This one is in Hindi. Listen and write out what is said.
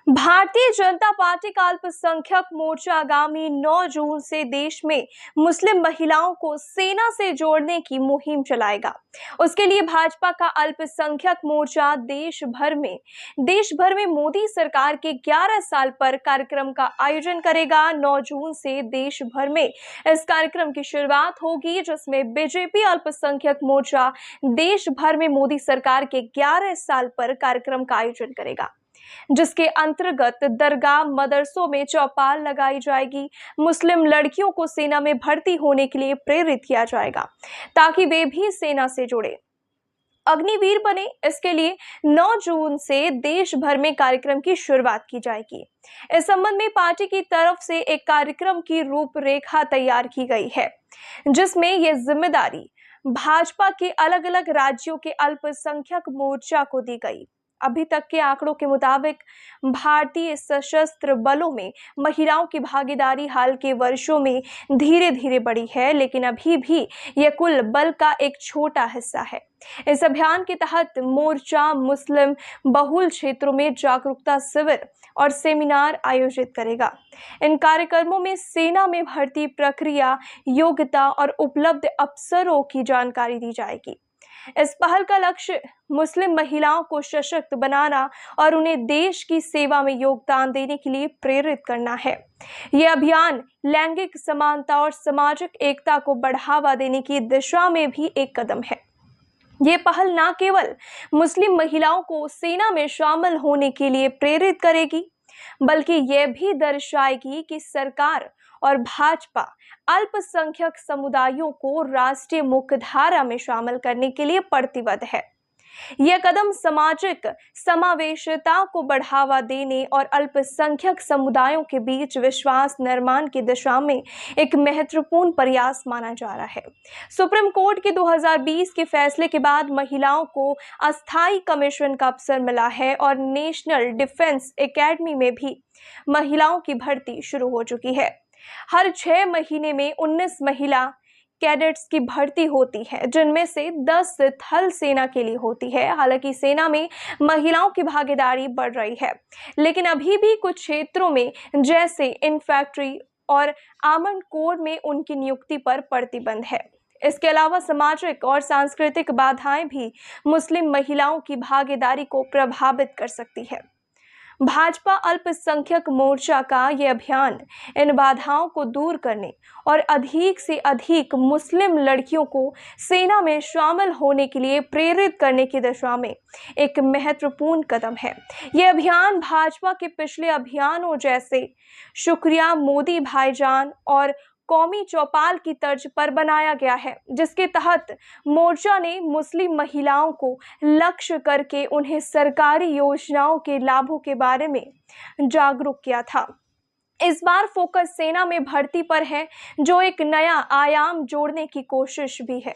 भारतीय जनता पार्टी का अल्पसंख्यक मोर्चा आगामी 9 जून से देश में मुस्लिम महिलाओं को सेना से जोड़ने की मुहिम चलाएगा। उसके लिए भाजपा का अल्पसंख्यक मोर्चा देश भर में मोदी सरकार के 11 साल पर कार्यक्रम का आयोजन करेगा। 9 जून से देश भर में इस कार्यक्रम की शुरुआत होगी, जिसमें बीजेपी अल्पसंख्यक मोर्चा देश भर में मोदी सरकार के 11 साल पर कार्यक्रम का आयोजन करेगा, जिसके अंतर्गत दरगाह मदरसों में चौपाल लगाई जाएगी। मुस्लिम लड़कियों को सेना में भर्ती होने के लिए प्रेरित किया जाएगा ताकि वे भी सेना से जुड़े, अग्निवीर बने। इसके लिए 9 जून से देश भर में कार्यक्रम की शुरुआत की जाएगी। इस संबंध में पार्टी की तरफ से एक कार्यक्रम की रूपरेखा तैयार की गई है, जिसमें यह जिम्मेदारी भाजपा के अलग अलग राज्यों के अल्पसंख्यक मोर्चा को दी गई। अभी तक के आंकड़ों के मुताबिक भारतीय सशस्त्र बलों में महिलाओं की भागीदारी हाल के वर्षों में धीरे धीरे बढ़ी है, लेकिन अभी भी यह कुल बल का एक छोटा हिस्सा है। इस अभियान के तहत मोर्चा मुस्लिम बहुल क्षेत्रों में जागरूकता शिविर और सेमिनार आयोजित करेगा। इन कार्यक्रमों में सेना में भर्ती प्रक्रिया, योग्यता और उपलब्ध अवसरों की जानकारी दी जाएगी। इस पहल का लक्ष्य मुस्लिम महिलाओं को सशक्त बनाना और उन्हें देश की सेवा में योगदान देने के लिए प्रेरित करना है। यह अभियान लैंगिक समानता और सामाजिक एकता को बढ़ावा देने की दिशा में भी एक कदम है। ये पहल न केवल मुस्लिम महिलाओं को सेना में शामिल होने के लिए प्रेरित करेगी, बल्कि यह भी दर्शाएगी कि सरकार और भाजपा अल्पसंख्यक समुदायों को राष्ट्रीय मुख्यधारा में शामिल करने के लिए प्रतिबद्ध है। यह कदम सामाजिक समावेशिता को बढ़ावा देने और अल्पसंख्यक समुदायों के बीच विश्वास निर्माण की दिशा में एक महत्वपूर्ण प्रयास माना जा रहा है। सुप्रीम कोर्ट के 2020 के फैसले के बाद महिलाओं को अस्थायी कमीशन का अवसर मिला है और नेशनल डिफेंस एकेडमी में भी महिलाओं की भर्ती शुरू हो चुकी है। हर 6 महीने में 19 महिला कैडेट्स की भर्ती होती है, जिनमें से 10 थल सेना के लिए होती है। हालांकि सेना में महिलाओं की भागीदारी बढ़ रही है, लेकिन अभी भी कुछ क्षेत्रों में जैसे इन्फैंट्री और आर्मर्ड कोर में उनकी नियुक्ति पर प्रतिबंध है। इसके अलावा सामाजिक और सांस्कृतिक बाधाएं भी मुस्लिम महिलाओं की भागीदारी को प्रभावित कर सकती है। भाजपा अल्पसंख्यक मोर्चा का यह अभियान इन बाधाओं को दूर करने और अधिक से अधिक मुस्लिम लड़कियों को सेना में शामिल होने के लिए प्रेरित करने की दिशा में एक महत्वपूर्ण कदम है। यह अभियान भाजपा के पिछले अभियानों जैसे शुक्रिया मोदी भाईजान और कौमी चौपाल की तर्ज पर बनाया गया है, जिसके तहत मोर्चा ने मुस्लिम महिलाओं को लक्ष्य करके उन्हें सरकारी योजनाओं के लाभों के बारे में जागरूक किया था। इस बार फोकस सेना में भर्ती पर है, जो एक नया आयाम जोड़ने की कोशिश भी है।